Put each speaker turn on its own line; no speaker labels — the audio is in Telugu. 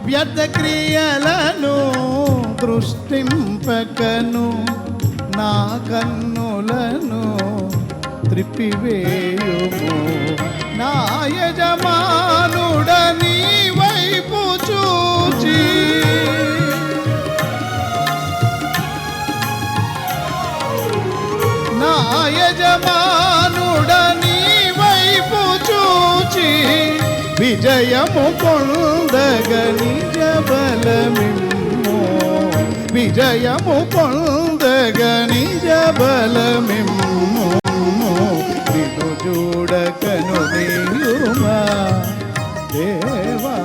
వ్యర్థ క్రియలను దృష్టింపకను నా కన్నులను త్రిప్పివేయుము. నా యజమానుడ నీ వైపు చూచి నా యజమానుడ నీ వైపు చూచి విజయము పొందగ నిజ బలమిమ్ము. విజయము పొందగ నిజ బలమిమ్ము. నిన్ను చూడకను నీయుమా దేవా.